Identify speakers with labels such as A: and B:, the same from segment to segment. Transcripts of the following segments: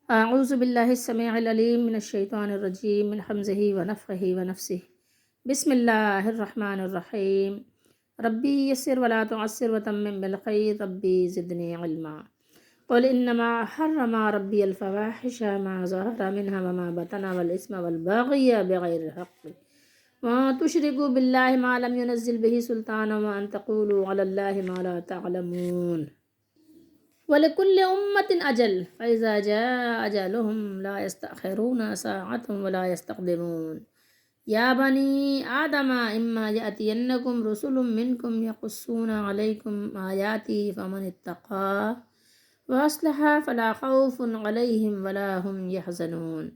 A: اعوذ باللہ السمیع العلیم من الشیطان الرجیم من حمزہ ونفخہ ونفسہ بسم اللہ الرحمن الرحیم ربی یسر ولا تعسر وتمم بالخیر ربی زدنی علما قل انما حرم ربی الفواحش ما ظہر منها وما بطن والاسم والبغی بغیر الحق وان تشرکوا باللہ ما لم ينزل به سلطانا وان تقولوا علی اللہ ما لا تعلمون وَلِكُلِّ أُمَّةٍ أَجَلٌ فَإِذَا جَاءَ أَجَلُهُمْ لَا يَسْتَأْخِرُونَ سَاعَةً وَلَا يَسْتَقْدِمُونَ يَا بَنِي آدَمَ إِمَّا يَأْتِيَنَّكُمْ رُسُلٌ مِّنكُمْ يَقُصُّونَ عَلَيْكُمْ آيَاتِي فَمَنِ اتَّقَىٰ وَأَصْلَحَ فَلَا خَوْفٌ عَلَيْهِمْ وَلَا هُمْ يَحْزَنُونَ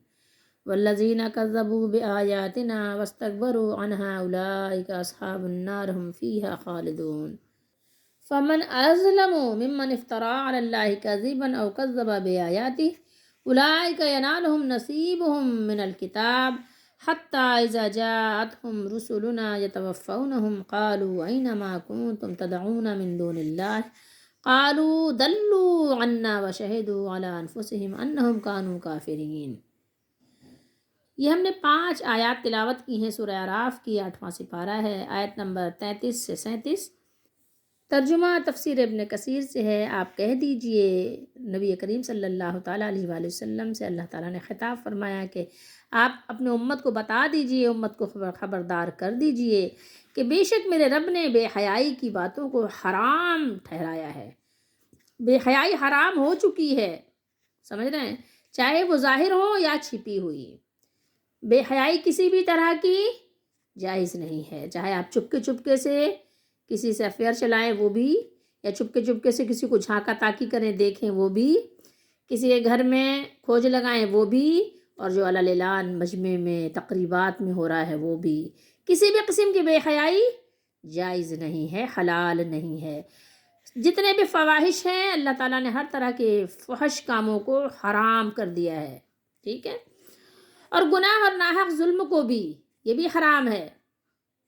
A: وَالَّذِينَ كَذَّبُوا بِآيَاتِنَا وَاسْتَكْبَرُوا عَنْهَا أُولَٰئِكَ أَصْحَابُ النَّارِ هُمْ فِيهَا خَالِدُونَ فمن أظلم ممن افترى على الله كذبا أو كذب بآياته أولئك ينالهم نصيبهم من الكتاب حتى إذا جاءتهم رسلنا يتوفونهم قالوا أين ما كنتم تدعون من دون الله قالوا ضلوا عنا وشهدوا على أنفسهم أنهم كانوا كافرين۔ یہ ہم نے 5 آیات تلاوت کی ہیں سورہ اعراف کی 8واں سپارہ ہے، آیت نمبر 33 سے 37۔ ترجمہ تفسیر ابن کثیر سے ہے۔ آپ کہہ دیجئے نبی کریم صلی اللہ تعالیٰ علیہ وآلہ وسلم سے اللہ تعالیٰ نے خطاب فرمایا کہ آپ اپنے امت کو بتا دیجئے، امت کو خبردار کر دیجئے کہ بے شک میرے رب نے بے حیائی کی باتوں کو حرام ٹھہرایا ہے۔ بے حیائی حرام ہو چکی ہے، سمجھ رہے ہیں، چاہے وہ ظاہر ہو یا چھپی ہوئی۔ بے حیائی کسی بھی طرح کی جائز نہیں ہے، چاہے آپ چپکے سے کسی سے افیئر چلائیں وہ بھی، یا چپکے سے کسی کو جھانکا تاکی کریں دیکھیں وہ بھی، کسی کے گھر میں کھوج لگائیں وہ بھی، اور جو علل اعلان مجمع میں تقریبات میں ہو رہا ہے وہ بھی، کسی بھی قسم کی بے حیائی جائز نہیں ہے، حلال نہیں ہے۔ جتنے بھی فواحش ہیں اللہ تعالیٰ نے ہر طرح کے فحش کاموں کو حرام کر دیا ہے، ٹھیک ہے، اور گناہ اور ناحق ظلم کو بھی، یہ بھی حرام ہے۔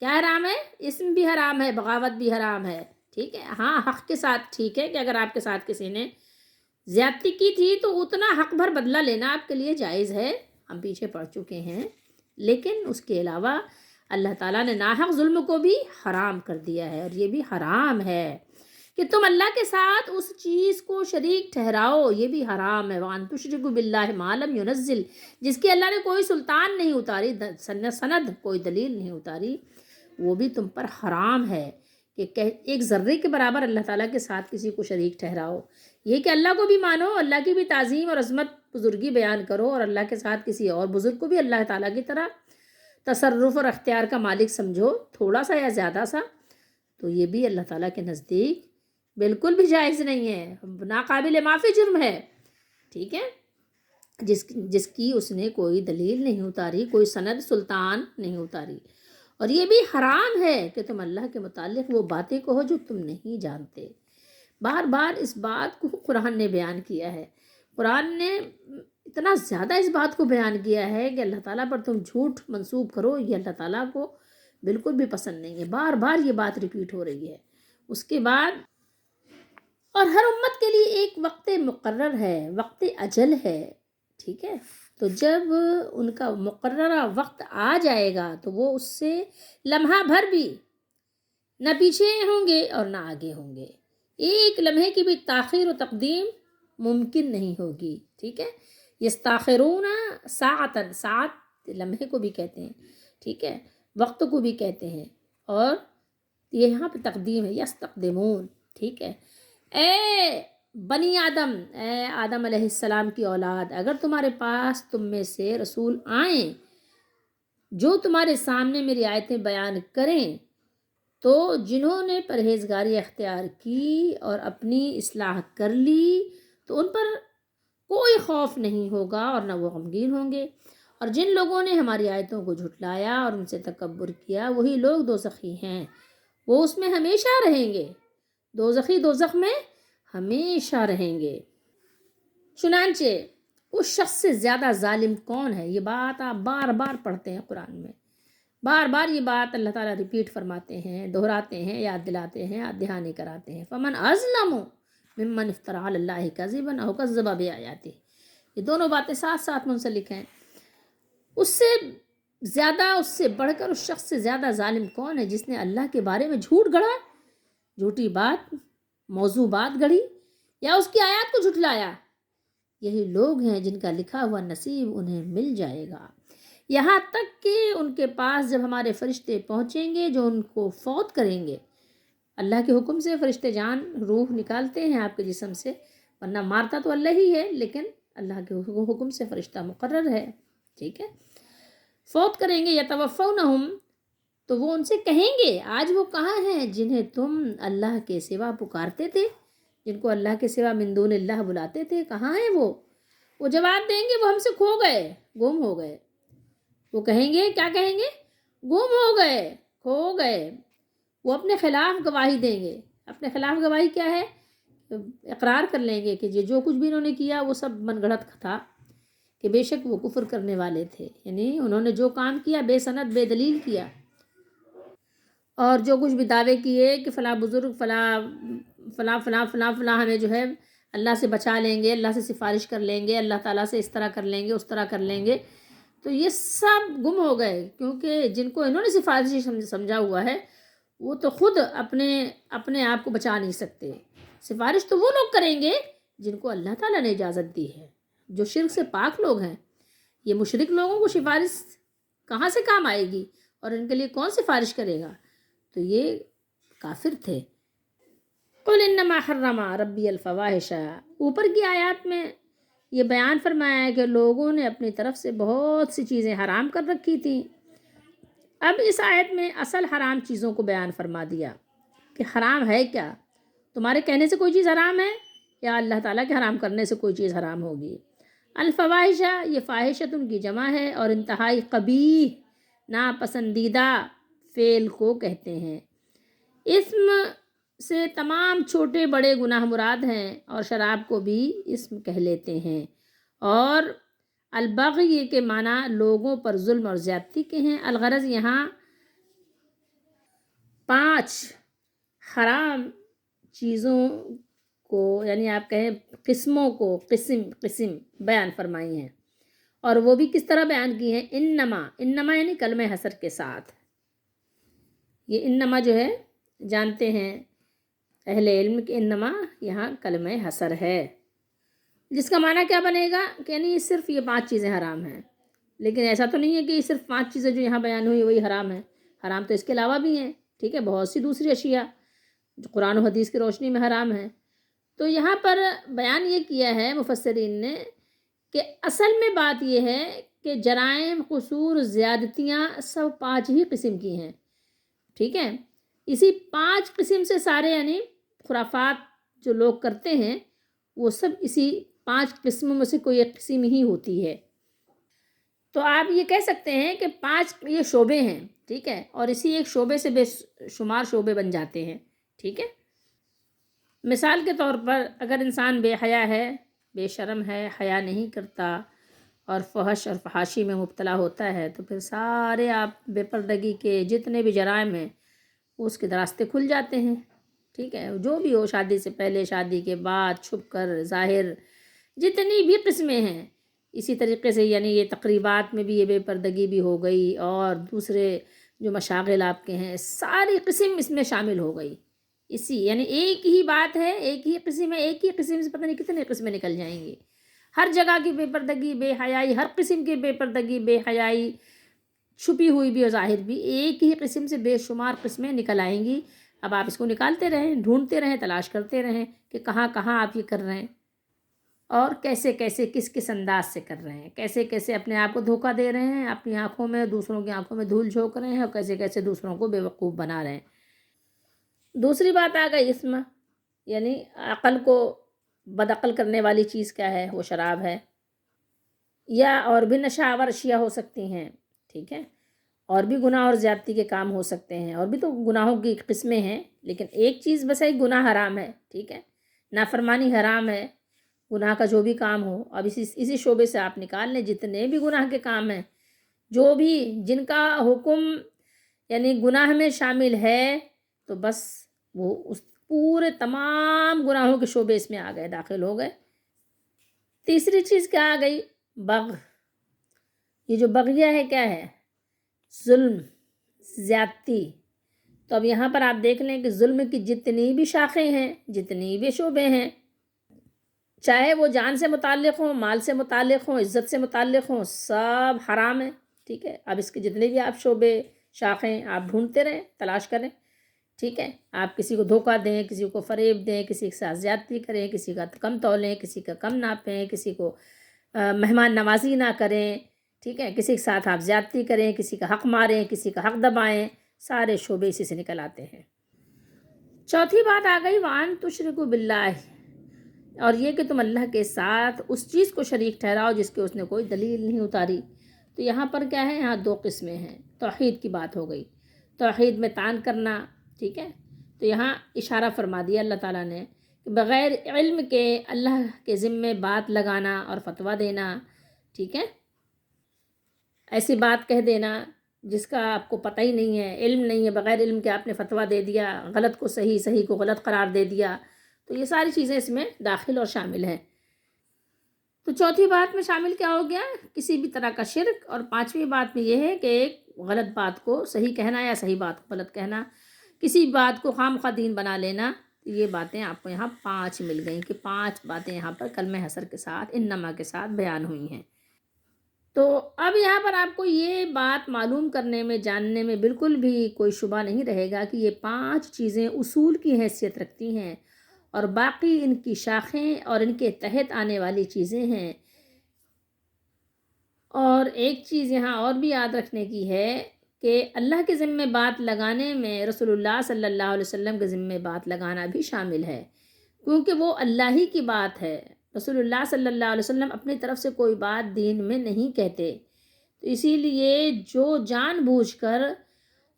A: کیا حرام ہے؟ اسم بھی حرام ہے، بغاوت بھی حرام ہے، ٹھیک ہے۔ ہاں حق کے ساتھ ٹھیک ہے کہ اگر آپ کے ساتھ کسی نے زیادتی کی تھی تو اتنا حق بھر بدلہ لینا آپ کے لیے جائز ہے، ہم پیچھے پڑ چکے ہیں، لیکن اس کے علاوہ اللہ تعالیٰ نے ناحق ظلم کو بھی حرام کر دیا ہے، اور یہ بھی حرام ہے کہ تم اللہ کے ساتھ اس چیز کو شریک ٹھہراؤ، یہ بھی حرام ہے۔ وَأَن تُشْرِكُوا بِاللَّهِ مَا لَمْ يُنَزِّلْ، جس کی اللہ نے کوئی سلطان نہیں اتاری، سند کوئی دلیل نہیں اتاری، وہ بھی تم پر حرام ہے کہ ایک ذرے کے برابر اللہ تعالیٰ کے ساتھ کسی کو شریک ٹھہراؤ۔ یہ کہ اللہ کو بھی مانو، اللہ کی بھی تعظیم اور عظمت بزرگی بیان کرو، اور اللہ کے ساتھ کسی اور بزرگ کو بھی اللہ تعالیٰ کی طرح تصرف اور اختیار کا مالک سمجھو، تھوڑا سا یا زیادہ سا، تو یہ بھی اللہ تعالیٰ کے نزدیک بالکل بھی جائز نہیں ہے، ناقابل معافی جرم ہے، ٹھیک ہے، جس کی اس نے کوئی دلیل نہیں اتاری، کوئی سند سلطان نہیں اتاری۔ اور یہ بھی حرام ہے کہ تم اللہ کے متعلق وہ باتیں کہو جو تم نہیں جانتے۔ بار بار اس بات کو قرآن نے بیان کیا ہے، قرآن نے اتنا زیادہ اس بات کو بیان کیا ہے کہ اللہ تعالیٰ پر تم جھوٹ منسوب کرو، یہ اللہ تعالیٰ کو بالکل بھی پسند نہیں ہے۔ بار بار یہ بات ریپیٹ ہو رہی ہے۔ اس کے بعد اور ہر امت کے لیے ایک وقت مقرر ہے، وقت اجل ہے، ٹھیک ہے، تو جب ان کا مقررہ وقت آ جائے گا تو وہ اس سے لمحہ بھر بھی نہ پیچھے ہوں گے اور نہ آگے ہوں گے، ایک لمحے کی بھی تاخیر و تقدیم ممکن نہیں ہوگی، ٹھیک ہے۔ یستاخرون ساعتاً، ساعت لمحے کو بھی کہتے ہیں، ٹھیک ہے، وقت کو بھی کہتے ہیں، اور یہ یہاں پہ تقدیم ہے، یستقدمون، ٹھیک ہے۔ اے بنی آدم، اے آدم علیہ السلام کی اولاد، اگر تمہارے پاس تم میں سے رسول آئیں جو تمہارے سامنے میری آیتیں بیان کریں، تو جنہوں نے پرہیزگاری اختیار کی اور اپنی اصلاح کر لی تو ان پر کوئی خوف نہیں ہوگا اور نہ وہ غمگین ہوں گے، اور جن لوگوں نے ہماری آیتوں کو جھٹلایا اور ان سے تکبر کیا وہی لوگ دوزخی ہیں، وہ اس میں ہمیشہ رہیں گے، دوزخی دوزخ میں ہمیشہ رہیں گے۔ چنانچہ اس شخص سے زیادہ ظالم کون ہے؟ یہ بات آپ بار بار پڑھتے ہیں قرآن میں، بار بار یہ بات اللہ تعالیٰ ریپیٹ فرماتے ہیں، دہراتے ہیں، یاد دلاتے ہیں، یاد دہانی کراتے ہیں۔ فمن اظلم ممن افترى علی اللہ کذبا او کذب بآیاتہ، یہ دونوں باتیں ساتھ ساتھ منسلک ہیں۔ اس سے زیادہ، اس سے بڑھ کر، اس شخص سے زیادہ ظالم کون ہے جس نے اللہ کے بارے میں جھوٹ گڑھا، جھوٹی بات، موضوع بات گڑھی، یا اس کی آیات کو جھٹلایا۔ یہی لوگ ہیں جن کا لکھا ہوا نصیب انہیں مل جائے گا، یہاں تک کہ ان کے پاس جب ہمارے فرشتے پہنچیں گے جو ان کو فوت کریں گے۔ اللہ کے حکم سے فرشتے جان، روح نکالتے ہیں آپ کے جسم سے، ورنہ مارتا تو اللہ ہی ہے، لیکن اللہ کے حکم سے فرشتہ مقرر ہے، ٹھیک ہے۔ فوت کریں گے، یتوفونہم، تو وہ ان سے کہیں گے آج وہ کہاں ہیں جنہیں تم اللہ کے سوا پکارتے تھے، جن کو اللہ کے سوا من دون اللہ بلاتے تھے، کہاں ہیں وہ جواب دیں گے وہ ہم سے کھو گئے، گم ہو گئے۔ وہ کہیں گے، کیا کہیں گے؟ گم ہو گئے، کھو گئے۔ وہ اپنے خلاف گواہی دیں گے۔ اپنے خلاف گواہی کیا ہے؟ اقرار کر لیں گے کہ جو کچھ بھی انہوں نے کیا وہ سب من گھڑت تھا، کہ بے شک وہ کفر کرنے والے تھے، یعنی انہوں نے جو کام کیا بے سند بے دلیل کیا، اور جو کچھ بھی دعوے کیے کہ فلاں بزرگ فلاں فلاں فلاں فلاں فلاں ہمیں جو ہے اللہ سے بچا لیں گے، اللہ سے سفارش کر لیں گے، اللہ تعالیٰ سے اس طرح کر لیں گے، اس طرح کر لیں گے، تو یہ سب گم ہو گئے، کیونکہ جن کو انہوں نے سفارشی سمجھا ہوا ہے وہ تو خود اپنے آپ کو بچا نہیں سکتے۔ سفارش تو وہ لوگ کریں گے جن کو اللہ تعالیٰ نے اجازت دی ہے، جو شرک سے پاک لوگ ہیں۔ یہ مشرک لوگوں کو سفارش کہاں سے کام آئے گی، اور ان کے لیے کون سفارش کرے گا؟ تو یہ کافر تھے۔ قل انما حرم ربی الفواحش، اوپر کی آیات میں یہ بیان فرمایا ہے کہ لوگوں نے اپنی طرف سے بہت سی چیزیں حرام کر رکھی تھیں۔ اب اس آیت میں اصل حرام چیزوں کو بیان فرما دیا کہ حرام ہے کیا، تمہارے کہنے سے کوئی چیز حرام ہے یا اللہ تعالیٰ کے حرام کرنے سے کوئی چیز حرام ہوگی؟ الفواحش، یہ فاحشت ان کی جمع ہے، اور انتہائی قبیح ناپسندیدہ فعل کو کہتے ہیں۔ اسم سے تمام چھوٹے بڑے گناہ مراد ہیں، اور شراب کو بھی اسم کہہ لیتے ہیں۔ اور البغی کے معنی لوگوں پر ظلم اور زیادتی کے ہیں۔ الغرض یہاں 5 حرام چیزوں کو، یعنی آپ کہیں قسموں کو، قسم بیان فرمائی ہیں، اور وہ بھی کس طرح بیان کی ہیں؟ انما یعنی کلمہ حصر کے ساتھ۔ یہ انما جو ہے جانتے ہیں اہل علم کہ انما یہاں کلمہ حصر ہے، جس کا معنی کیا بنے گا کہ یعنی صرف یہ 5 چیزیں حرام ہیں، لیکن ایسا تو نہیں ہے کہ یہ صرف 5 چیزیں جو یہاں بیان ہوئی وہی حرام ہیں، حرام تو اس کے علاوہ بھی ہیں، ٹھیک ہے، بہت سی دوسری اشیاء جو قرآن و حدیث کی روشنی میں حرام ہیں۔ تو یہاں پر بیان یہ کیا ہے مفسرین نے کہ اصل میں بات یہ ہے کہ جرائم، قصور، زیادتیاں سب 5 ہی قسم کی ہیں، ٹھیک ہے۔ اسی 5 قسم سے سارے، یعنی خرافات جو لوگ کرتے ہیں وہ سب اسی 5 قسموں میں سے کوئی ایک قسم ہی ہوتی ہے۔ تو آپ یہ کہہ سکتے ہیں کہ 5 یہ شعبے ہیں، ٹھیک ہے، اور اسی ایک شعبے سے بے شمار شعبے بن جاتے ہیں، ٹھیک ہے۔ مثال کے طور پر اگر انسان بے حیا ہے، بے شرم ہے، حیا نہیں کرتا، اور فحش اور فحاشی میں مبتلا ہوتا ہے، تو پھر سارے آپ بے پردگی کے جتنے بھی جرائم ہیں اس کے راستے کھل جاتے ہیں، ٹھیک ہے، جو بھی ہو، شادی سے پہلے، شادی کے بعد، چھپ کر، ظاہر، جتنی بھی قسمیں ہیں۔ اسی طریقے سے یعنی یہ تقریبات میں بھی یہ بے پردگی بھی ہو گئی، اور دوسرے جو مشاغل آپ کے ہیں ساری قسم اس میں شامل ہو گئی۔ اسی یعنی ایک ہی بات ہے، ایک ہی قسم ہے، ایک ہی قسم سے پتہ نہیں کتنے قسمیں نکل جائیں گی۔ ہر جگہ کی بے پردگی، بے حیائی، ہر قسم کی بے پردگی، بے حیائی، چھپی ہوئی بھی اور ظاہر بھی، ایک ہی قسم سے بے شمار قسمیں نکل آئیں گی۔ اب آپ اس کو نکالتے رہیں، ڈھونڈتے رہیں، تلاش کرتے رہیں کہ کہاں کہاں آپ یہ کر رہے ہیں، اور کیسے کیسے کس کس انداز سے کر رہے ہیں، کیسے کیسے اپنے آپ کو دھوکہ دے رہے ہیں، اپنی آنکھوں میں، دوسروں کی آنکھوں میں دھول جھونک رہے ہیں، اور کیسے کیسے دوسروں کو بیوقوف بنا رہے ہیں۔ دوسری بات آ گئی اسم، یعنی عقل کو بدعقل کرنے والی چیز کیا ہے؟ وہ شراب ہے، یا اور بھی نشہ آور اشیاء ہو سکتی ہیں، ٹھیک ہے، اور بھی گناہ اور زیادتی کے کام ہو سکتے ہیں، اور بھی تو گناہوں کی قسمیں ہیں، لیکن ایک چیز بس ایک گناہ حرام ہے، ٹھیک ہے، نافرمانی حرام ہے، گناہ کا جو بھی کام ہو۔ اب اسی شعبے سے آپ نکال لیں جتنے بھی گناہ کے کام ہیں، جو بھی جن کا حکم یعنی گناہ میں شامل ہے، تو بس وہ اس پورے تمام گناہوں کے شعبے اس میں آ گئے، داخل ہو گئے۔ تیسری چیز کیا آ گئی؟ بغ. یہ جو بغیہ ہے کیا ہے؟ ظلم، زیادتی. تو اب یہاں پر آپ دیکھ لیں کہ ظلم کی جتنی بھی شاخیں ہیں، جتنی بھی شعبے ہیں، چاہے وہ جان سے متعلق ہوں، مال سے متعلق ہوں، عزت سے متعلق ہوں، سب حرام ہیں. ٹھیک ہے، اب اس کے جتنے بھی آپ شعبے شاخیں آپ ڈھونڈتے رہیں، تلاش کریں. ٹھیک ہے، آپ کسی کو دھوکہ دیں، کسی کو فریب دیں، کسی کے ساتھ زیادتی کریں، کسی کا کم تولیں، کسی کا کم ناپیں، کسی کو مہمان نوازی نہ کریں. ٹھیک ہے، کسی کے ساتھ آپ زیادتی کریں، کسی کا حق ماریں، کسی کا حق دبائیں، سارے شعبے اسی سے نکل آتے ہیں. چوتھی بات آ گئی وان تشرکوا باللہ، اور یہ کہ تم اللہ کے ساتھ اس چیز کو شریک ٹھہراؤ جس کے اس نے کوئی دلیل نہیں اتاری. تو یہاں پر کیا ہے؟ یہاں دو قسمیں ہیں. توحید کی بات ہو گئی، توحید میں تعان کرنا. ٹھیک ہے، تو یہاں اشارہ فرما دیا اللہ تعالیٰ نے کہ بغیر علم کے اللہ کے ذمے بات لگانا اور فتویٰ دینا. ٹھیک ہے، ایسی بات کہہ دینا جس کا آپ کو پتہ ہی نہیں ہے، علم نہیں ہے، بغیر علم کے آپ نے فتویٰ دے دیا، غلط کو صحیح، صحیح کو غلط قرار دے دیا. تو یہ ساری چیزیں اس میں داخل اور شامل ہیں. تو چوتھی بات میں شامل کیا ہو گیا؟ کسی بھی طرح کا شرک. اور پانچویں بات میں یہ ہے کہ ایک غلط بات کو صحیح کہنا یا صحیح بات کو غلط کہنا، کسی بات کو خام خواہ دین بنا لینا. یہ باتیں آپ کو یہاں 5 مل گئیں کہ 5 باتیں یہاں پر کلمہ حسر کے ساتھ انما کے ساتھ بیان ہوئی ہیں. تو اب یہاں پر آپ کو یہ بات معلوم کرنے میں، جاننے میں بالکل بھی کوئی شبہ نہیں رہے گا کہ یہ 5 چیزیں اصول کی حیثیت رکھتی ہیں اور باقی ان کی شاخیں اور ان کے تحت آنے والی چیزیں ہیں. اور ایک چیز یہاں اور بھی یاد رکھنے کی ہے کہ اللہ کے ذمے بات لگانے میں رسول اللہ صلی اللہ علیہ وسلم کے ذمے بات لگانا بھی شامل ہے، کیونکہ وہ اللہ ہی کی بات ہے. رسول اللہ صلی اللہ علیہ وسلم اپنی طرف سے کوئی بات دین میں نہیں کہتے. تو اسی لیے جو جان بوجھ کر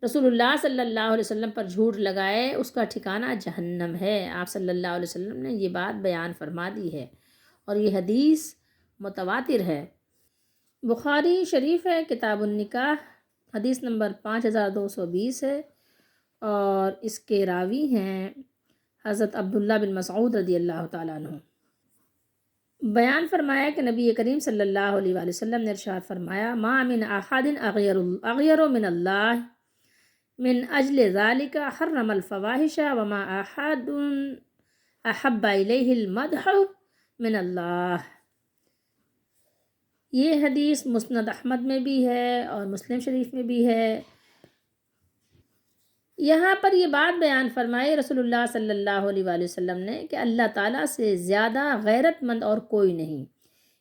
A: رسول اللہ صلی اللہ علیہ وسلم پر جھوٹ لگائے اس کا ٹھکانہ جہنم ہے. آپ صلی اللہ علیہ وسلم نے یہ بات بیان فرما دی ہے اور یہ حدیث متواتر ہے. بخاری شریف ہے، کتاب النکاح، حدیث نمبر 5220 ہے، اور اس کے راوی ہیں حضرت عبداللہ بن مسعود رضی اللہ تعالیٰ عنہ. بیان فرمایا کہ نبی کریم صلی اللہ علیہ وآلہ وسلم نے ارشاد فرمایا ما من احد اغیر من اللہ من اجل ذالک حرم الفواحش وما احد احب الیہ المدح من اللہ. یہ حدیث مسند احمد میں بھی ہے اور مسلم شریف میں بھی ہے. یہاں پر یہ بات بیان فرمائی رسول اللہ صلی اللہ علیہ وآلہ وسلم نے کہ اللہ تعالیٰ سے زیادہ غیرت مند اور کوئی نہیں،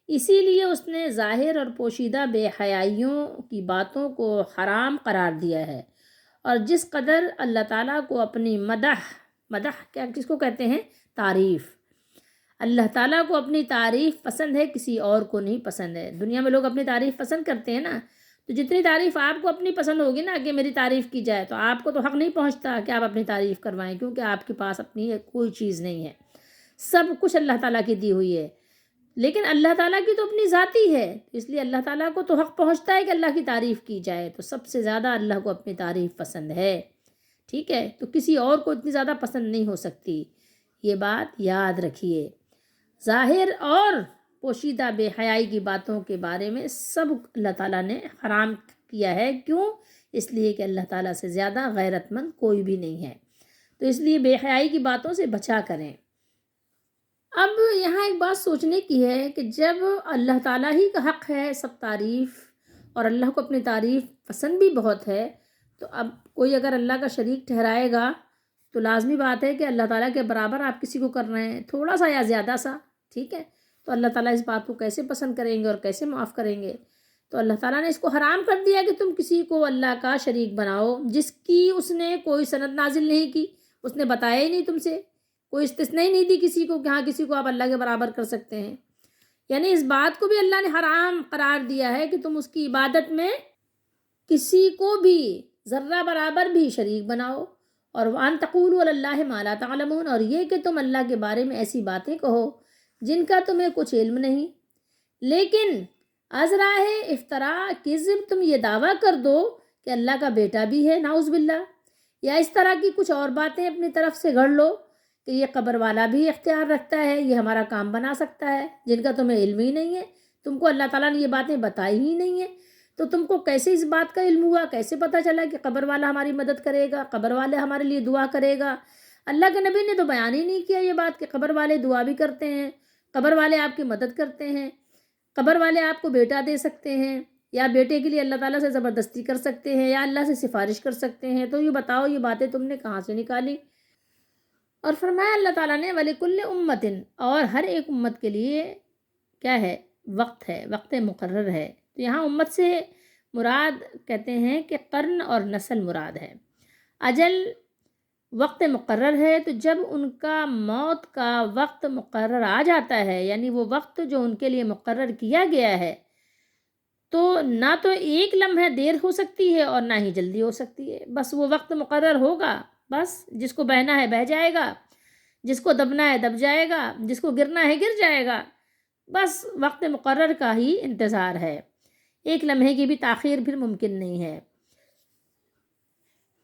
A: اسی لیے اس نے ظاہر اور پوشیدہ بے حیائیوں کی باتوں کو حرام قرار دیا ہے. اور جس قدر اللہ تعالیٰ کو اپنی مدح کیا کس کو کہتے ہیں؟ تعریف. اللہ تعالیٰ کو اپنی تعریف پسند ہے، کسی اور کو نہیں پسند ہے. دنیا میں لوگ اپنی تعریف پسند کرتے ہیں نا، تو جتنی تعریف آپ کو اپنی پسند ہوگی نا کہ میری تعریف کی جائے، تو آپ کو تو حق نہیں پہنچتا کہ آپ اپنی تعریف کروائیں، کیونکہ آپ کے پاس اپنی کوئی چیز نہیں ہے، سب کچھ اللہ تعالیٰ کی دی ہوئی ہے. لیکن اللہ تعالیٰ کی تو اپنی ذاتی ہے، اس لیے اللہ تعالیٰ کو تو حق پہنچتا ہے کہ اللہ کی تعریف کی جائے. تو سب سے زیادہ اللہ کو اپنی تعریف پسند ہے. ٹھیک ہے، تو کسی اور کو اتنی زیادہ پسند نہیں ہو سکتی. یہ بات یاد رکھیے. ظاہر اور پوشیدہ بے حیائی کی باتوں کے بارے میں سب اللہ تعالیٰ نے حرام کیا ہے. کیوں؟ اس لیے کہ اللہ تعالیٰ سے زیادہ غیرت مند کوئی بھی نہیں ہے. تو اس لیے بے حیائی کی باتوں سے بچا کریں. اب یہاں ایک بات سوچنے کی ہے کہ جب اللہ تعالیٰ ہی کا حق ہے سب تعریف، اور اللہ کو اپنی تعریف پسند بھی بہت ہے، تو اب کوئی اگر اللہ کا شریک ٹھہرائے گا تو لازمی بات ہے کہ اللہ تعالیٰ کے برابر آپ کسی کو کر رہے ہیں، تھوڑا سا یا زیادہ سا. ٹھیک ہے، تو اللہ تعالیٰ اس بات کو کیسے پسند کریں گے اور کیسے معاف کریں گے؟ تو اللہ تعالیٰ نے اس کو حرام کر دیا کہ تم کسی کو اللہ کا شریک بناؤ جس کی اس نے کوئی سند نازل نہیں کی، اس نے بتایا ہی نہیں، تم سے کوئی استثناء نہیں دی کسی کو کہ ہاں کسی کو آپ اللہ کے برابر کر سکتے ہیں. یعنی اس بات کو بھی اللہ نے حرام قرار دیا ہے کہ تم اس کی عبادت میں کسی کو بھی ذرہ برابر بھی شریک بناؤ. اور وَأَن تَقُولُوا عَلَى اللَّهِ مَا لَا تَعْلَمُونَ، اور یہ کہ تم اللہ کے بارے میں ایسی باتیں کہو جن کا تمہیں کچھ علم نہیں. لیکن ازراہ افطراء کذب، تم یہ دعویٰ کر دو کہ اللہ کا بیٹا بھی ہے، نعوذ باللہ، یا اس طرح کی کچھ اور باتیں اپنی طرف سے گھڑ لو کہ یہ قبر والا بھی اختیار رکھتا ہے، یہ ہمارا کام بنا سکتا ہے، جن کا تمہیں علم ہی نہیں ہے، تم کو اللہ تعالیٰ نے یہ باتیں بتائی ہی نہیں ہیں، تو تم کو کیسے اس بات کا علم ہوا، کیسے پتہ چلا کہ قبر والا ہماری مدد کرے گا، قبر والے ہمارے لیے دعا کرے گا؟ اللہ کے نبی نے تو بیان ہی نہیں کیا یہ بات کہ قبر والے دعا بھی کرتے ہیں، قبر والے آپ کی مدد کرتے ہیں، قبر والے آپ کو بیٹا دے سکتے ہیں، یا بیٹے کے لیے اللہ تعالیٰ سے زبردستی کر سکتے ہیں، یا اللہ سے سفارش کر سکتے ہیں۔ تو یہ بتاؤ یہ باتیں تم نے کہاں سے نکالی؟ اور فرمایا اللہ تعالیٰ نے وَلِكُلِّ أُمَّةٍ، اور ہر ایک امت کے لیے کیا ہے؟ وقت ہے، وقت مقرر ہے۔ تو یہاں امت سے مراد کہتے ہیں کہ قرن اور نسل مراد ہے۔ اجل وقت مقرر ہے، تو جب ان کا موت کا وقت مقرر آ جاتا ہے، یعنی وہ وقت جو ان کے لیے مقرر کیا گیا ہے، تو نہ تو ایک لمحہ دیر ہو سکتی ہے اور نہ ہی جلدی ہو سکتی ہے، بس وہ وقت مقرر ہوگا، بس جس کو بہنا ہے بہہ جائے گا، جس کو دبنا ہے دب جائے گا، جس کو گرنا ہے گر جائے گا، بس وقت مقرر کا ہی انتظار ہے، ایک لمحے کی بھی تاخیر پھر ممکن نہیں ہے۔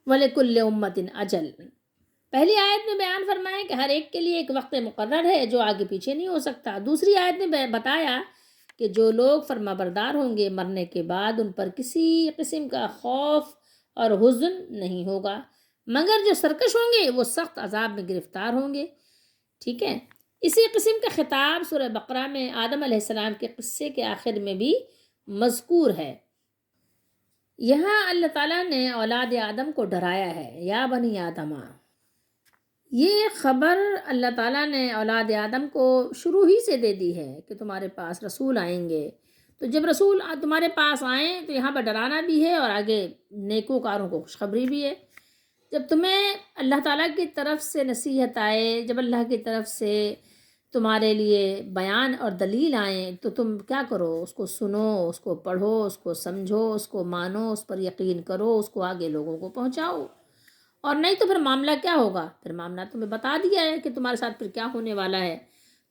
A: وَلِكُلِّ أُمَّةٍ أَجَلٌ، پہلی آیت میں بیان فرمایا کہ ہر ایک کے لیے ایک وقت مقرر ہے جو آگے پیچھے نہیں ہو سکتا۔ دوسری آیت میں بتایا کہ جو لوگ فرما بردار ہوں گے مرنے کے بعد ان پر کسی قسم کا خوف اور حزن نہیں ہوگا، مگر جو سرکش ہوں گے وہ سخت عذاب میں گرفتار ہوں گے۔ ٹھیک ہے، اسی قسم کا خطاب سورہ بقرہ میں آدم علیہ السلام کے قصے کے آخر میں بھی مذکور ہے۔ یہاں اللہ تعالیٰ نے اولاد آدم کو ڈرایا ہے، یا بنی آدم، یہ خبر اللہ تعالیٰ نے اولاد آدم کو شروع ہی سے دے دی ہے کہ تمہارے پاس رسول آئیں گے، تو جب رسول تمہارے پاس آئیں تو یہاں پر ڈرانا بھی ہے اور آگے نیکوکاروں کو خوشخبری بھی ہے۔ جب تمہیں اللہ تعالیٰ کی طرف سے نصیحت آئے، جب اللہ کی طرف سے تمہارے لیے بیان اور دلیل آئیں، تو تم کیا کرو؟ اس کو سنو، اس کو پڑھو، اس کو سمجھو، اس کو مانو، اس پر یقین کرو، اس کو آگے لوگوں کو پہنچاؤ، اور نہیں تو پھر معاملہ کیا ہوگا؟ پھر معاملہ تمہیں بتا دیا ہے کہ تمہارے ساتھ پھر کیا ہونے والا ہے۔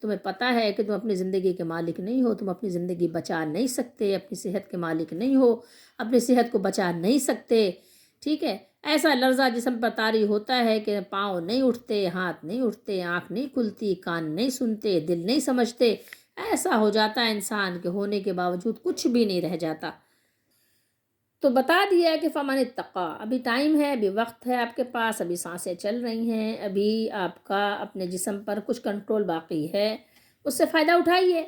A: تمہیں پتہ ہے کہ تم اپنی زندگی کے مالک نہیں ہو، تم اپنی زندگی بچا نہیں سکتے، اپنی صحت کے مالک نہیں ہو، اپنی صحت کو بچا نہیں سکتے۔ ٹھیک ہے، ایسا لرزہ جسم پر طاری ہوتا ہے کہ پاؤں نہیں اٹھتے، ہاتھ نہیں اٹھتے، آنکھ نہیں کھلتی، کان نہیں سنتے، دل نہیں سمجھتے، ایسا ہو جاتا ہے انسان کہ ہونے کے باوجود کچھ بھی نہیں رہ جاتا۔ تو بتا دیا کہ فمن اتقا، ابھی ٹائم ہے، ابھی وقت ہے آپ کے پاس، ابھی سانسیں چل رہی ہیں، ابھی آپ کا اپنے جسم پر کچھ کنٹرول باقی ہے، اس سے فائدہ اٹھائیے،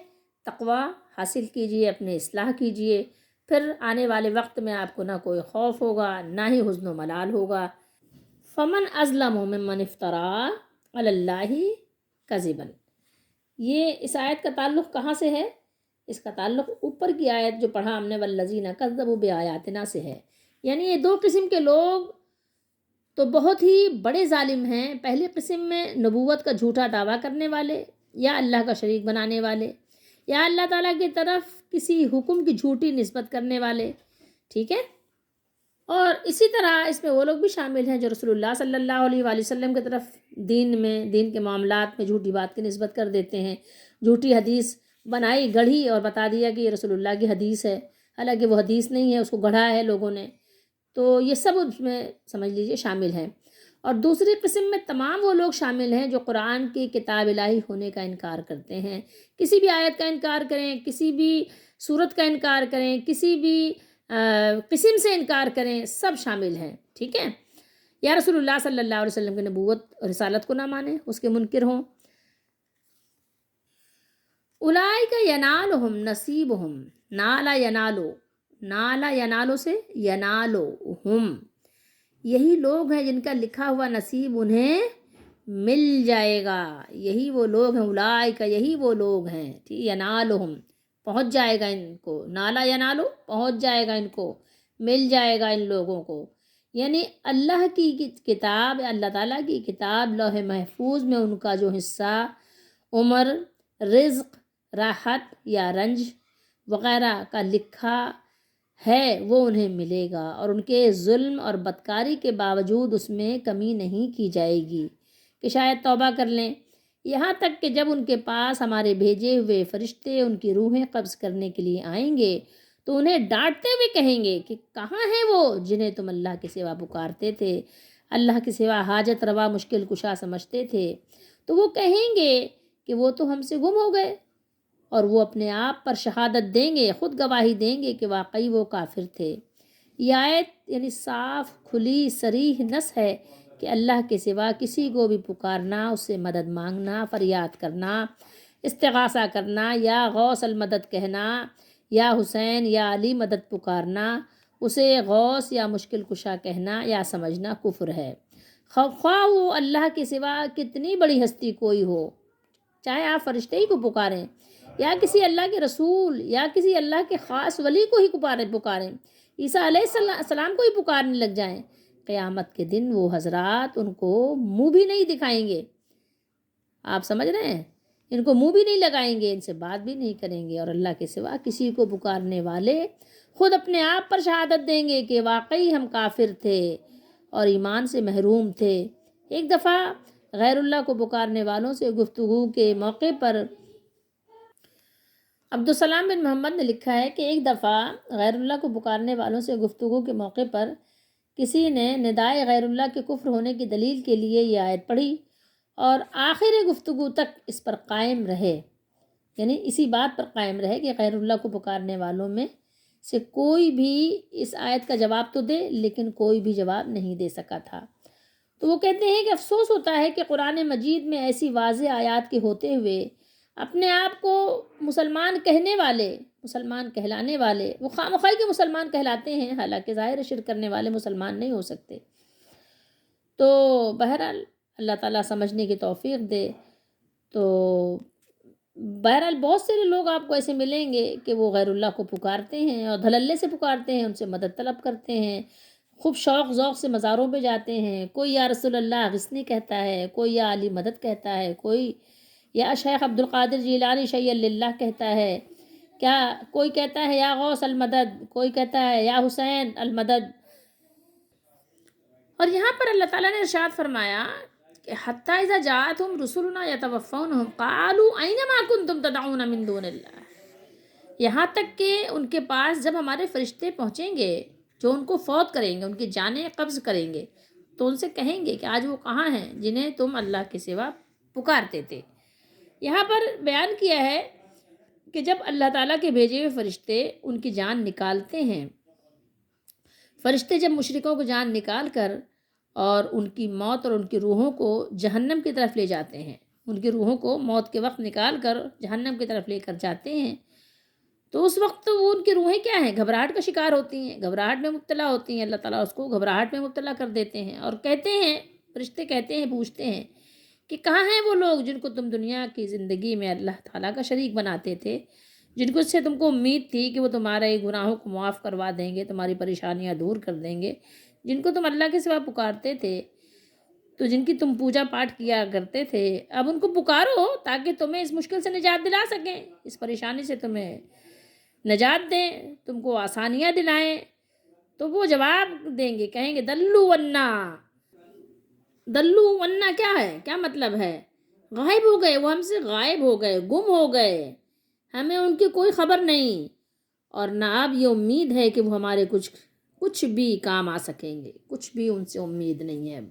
A: تقوی حاصل کیجئے، اپنے اصلاح کیجئے، پھر آنے والے وقت میں آپ کو نہ کوئی خوف ہوگا، نہ ہی حزن و ملال ہوگا۔ فمن ازلم ممن افترا علی اللہ کذبا، یہ اس آیت کا تعلق کہاں سے ہے؟ اس کا تعلق اوپر کی آیت جو پڑھا ہم نے والذین کذبوا بآیاتنا سے ہے۔ یعنی یہ دو قسم کے لوگ تو بہت ہی بڑے ظالم ہیں۔ پہلی قسم میں نبوت کا جھوٹا دعویٰ کرنے والے، یا اللہ کا شریک بنانے والے، یا اللہ تعالیٰ کی طرف کسی حکم کی جھوٹی نسبت کرنے والے۔ ٹھیک ہے، اور اسی طرح اس میں وہ لوگ بھی شامل ہیں جو رسول اللہ صلی اللہ علیہ وآلہ وسلم کی طرف دین کے معاملات میں جھوٹی بات کی نسبت کر دیتے ہیں، جھوٹی حدیث بنائی گڑھی اور بتا دیا کہ یہ رسول اللہ کی حدیث ہے، حالانکہ وہ حدیث نہیں ہے، اس کو گڑھا ہے لوگوں نے۔ تو یہ سب اس میں سمجھ لیجئے شامل ہیں۔ اور دوسری قسم میں تمام وہ لوگ شامل ہیں جو قرآن کی کتاب الہی ہونے کا انکار کرتے ہیں، کسی بھی آیت کا انکار کریں، کسی بھی صورت کا انکار کریں، کسی بھی قسم سے انکار کریں، سب شامل ہیں۔ ٹھیک ہے، یا رسول اللہ صلی اللہ علیہ وسلم کی نبوت اور رسالت کو نہ مانیں، اس کے منکر ہوں۔ اولئک ینالہم نصیبہم، نالا ینالو، نالا ینالو سے ینالوہم، یہی لوگ ہیں جن کا لکھا ہوا نصیب انہیں مل جائے گا، یہی وہ لوگ ہیں، اولئک یہی وہ لوگ ہیں، ینالہم پہنچ جائے گا ان کو، نالا ینالو پہنچ جائے گا ان کو، مل جائے گا ان لوگوں کو، یعنی اللہ کی کتاب، اللہ تعالیٰ کی کتاب لوح محفوظ میں ان کا جو حصہ عمر، رزق، راحت یا رنج وغیرہ کا لکھا ہے وہ انہیں ملے گا، اور ان کے ظلم اور بدکاری کے باوجود اس میں کمی نہیں کی جائے گی کہ شاید توبہ کر لیں، یہاں تک کہ جب ان کے پاس ہمارے بھیجے ہوئے فرشتے ان کی روحیں قبض کرنے کے لیے آئیں گے تو انہیں ڈانٹتے ہوئے کہیں گے کہ کہاں ہیں وہ جنہیں تم اللہ کے سوا پکارتے تھے، اللہ کے سوا حاجت روا مشکل کشا سمجھتے تھے، تو وہ کہیں گے کہ وہ تو ہم سے گم ہو گئے، اور وہ اپنے آپ پر شہادت دیں گے، خود گواہی دیں گے کہ واقعی وہ کافر تھے۔ یہ آیت یعنی صاف کھلی صریح نص ہے کہ اللہ کے سوا کسی کو بھی پکارنا، اس سے مدد مانگنا، فریاد کرنا، استغاثہ کرنا، یا غوث المدد کہنا، یا حسین یا علی مدد پکارنا، اسے غوث یا مشکل کشا کہنا یا سمجھنا کفر ہے، خواہ وہ اللہ کے سوا کتنی بڑی ہستی کوئی ہو، چاہے آپ فرشتے ہی کو پکاریں، یا کسی اللہ کے رسول، یا کسی اللہ کے خاص ولی کو ہی پکاریں، عیسیٰ علیہ السلام کو ہی پکارنے لگ جائیں، قیامت کے دن وہ حضرات ان کو منہ بھی نہیں دکھائیں گے۔ آپ سمجھ رہے ہیں؟ ان کو منہ بھی نہیں لگائیں گے، ان سے بات بھی نہیں کریں گے، اور اللہ کے سوا کسی کو پکارنے والے خود اپنے آپ پر شہادت دیں گے کہ واقعی ہم کافر تھے اور ایمان سے محروم تھے۔ ایک دفعہ غیر اللہ کو پکارنے والوں سے گفتگو کے موقع پر عبدالسلام بن محمد نے لکھا ہے کہ ایک دفعہ غیر اللہ کو پکارنے والوں سے گفتگو کے موقع پر کسی نے ندائے غیر اللہ کے کفر ہونے کی دلیل کے لیے یہ آیت پڑھی اور آخر گفتگو تک اس پر قائم رہے، یعنی اسی بات پر قائم رہے کہ غیر اللہ کو پکارنے والوں میں سے کوئی بھی اس آیت کا جواب تو دے، لیکن کوئی بھی جواب نہیں دے سکا تھا۔ تو وہ کہتے ہیں کہ افسوس ہوتا ہے کہ قرآن مجید میں ایسی واضح آیات کے ہوتے ہوئے اپنے آپ کو مسلمان کہنے والے، مسلمان کہلانے والے، وہ خواہ کے مسلمان کہلاتے ہیں، حالانکہ ظاہر شرک کرنے والے مسلمان نہیں ہو سکتے۔ تو بہرحال اللہ تعالیٰ سمجھنے کی توفیق دے۔ تو بہرحال بہت سے لوگ آپ کو ایسے ملیں گے کہ وہ غیر اللہ کو پکارتے ہیں اور دھڑلے سے پکارتے ہیں، ان سے مدد طلب کرتے ہیں، خوب شوق ذوق سے مزاروں پہ جاتے ہیں، کوئی یا رسول اللہ غثنی کہتا ہے، کوئی یا علی مدد کہتا ہے، کوئی یا شیخ عبد القادر جیلانی شیء للہ کہتا ہے، کیا کوئی کہتا ہے یا غوث المدد، کوئی کہتا ہے یا حسین المدد۔ اور یہاں پر اللہ تعالیٰ نے ارشاد فرمایا کہ حتیٰ اذا جاءتهم رسلنا يتوفونهم قالوا أين ما كنتم تدعون من دون اللہ، یہاں تک کہ ان کے پاس جب ہمارے فرشتے پہنچیں گے جو ان کو فوت کریں گے، ان کی جانیں قبض کریں گے، تو ان سے کہیں گے کہ آج وہ کہاں ہیں جنہیں تم اللہ کے سوا پکارتے تھے۔ یہاں پر بیان کیا ہے کہ جب اللہ تعالیٰ کے بھیجے ہوئے فرشتے ان کی جان نکالتے ہیں، فرشتے جب مشرکوں کو جان نکال کر اور ان کی موت اور ان کی روحوں کو جہنم کی طرف لے جاتے ہیں، ان کی روحوں کو موت کے وقت نکال کر جہنم کی طرف لے کر جاتے ہیں، تو اس وقت وہ ان کی روحیں کیا ہیں؟ گھبراہٹ کا شکار ہوتی ہیں، گھبراہٹ میں مبتلا ہوتی ہیں۔ اللہ تعالیٰ اس کو گھبراہٹ میں مبتلا کر دیتے ہیں اور کہتے ہیں، فرشتے کہتے ہیں، پوچھتے ہیں کہ کہاں ہیں وہ لوگ جن کو تم دنیا کی زندگی میں اللہ تعالیٰ کا شریک بناتے تھے، جن کو سے تم کو امید تھی کہ وہ تمہارے گناہوں کو معاف کروا دیں گے، تمہاری پریشانیاں دور کر دیں گے، جن کو تم اللہ کے سوا پکارتے تھے، تو جن کی تم پوجا پاٹ کیا کرتے تھے، اب ان کو پکارو تاکہ تمہیں اس مشکل سے نجات دلا سکیں، اس پریشانی سے تمہیں نجات دیں، تم کو آسانیاں دلائیں۔ تو وہ جواب دیں گے، کہیں گے دلو ونا، دلو ونا کیا ہے، کیا مطلب ہے؟ غائب ہو گئے، وہ ہم سے غائب ہو گئے، گم ہو گئے، ہمیں ان کی کوئی خبر نہیں، اور نہ اب یہ امید ہے کہ وہ ہمارے کچھ بھی کام آ سکیں گے، کچھ بھی ان سے امید نہیں ہے اب۔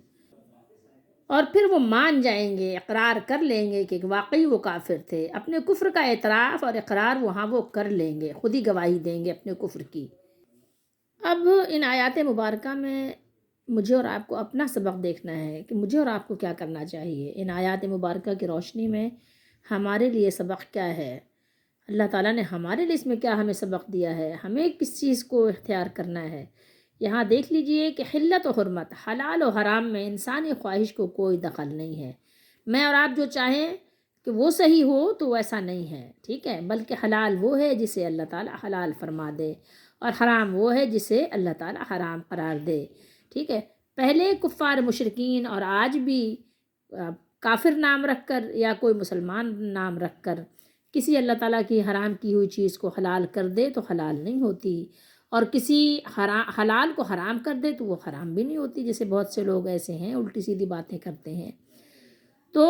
A: اور پھر وہ مان جائیں گے، اقرار کر لیں گے کہ واقعی وہ کافر تھے، اپنے کفر کا اعتراف اور اقرار وہاں وہ کر لیں گے، خود ہی گواہی دیں گے اپنے کفر کی۔ اب ان آیات مبارکہ میں مجھے اور آپ کو اپنا سبق دیکھنا ہے کہ مجھے اور آپ کو کیا کرنا چاہیے۔ ان آیات مبارکہ کی روشنی میں ہمارے لیے سبق کیا ہے، اللہ تعالیٰ نے ہمارے لیے اس میں کیا ہمیں سبق دیا ہے، ہمیں کس چیز کو اختیار کرنا ہے۔ یہاں دیکھ لیجئے کہ حلت و حرمت، حلال و حرام میں انسانی خواہش کو کوئی دخل نہیں ہے۔ میں اور آپ جو چاہیں کہ وہ صحیح ہو تو ایسا نہیں ہے، ٹھیک ہے، بلکہ حلال وہ ہے جسے اللہ تعالیٰ حلال فرما دے، اور حرام وہ ہے جسے اللہ تعالیٰ حرام قرار دے، ٹھیک ہے۔ پہلے کفار مشرکین اور آج بھی کافر نام رکھ کر یا کوئی مسلمان نام رکھ کر کسی اللہ تعالیٰ کی حرام کی ہوئی چیز کو حلال کر دے تو حلال نہیں ہوتی، اور کسی حلال کو حرام کر دے تو وہ حرام بھی نہیں ہوتی، جیسے بہت سے لوگ ایسے ہیں الٹی سیدھی باتیں کرتے ہیں۔ تو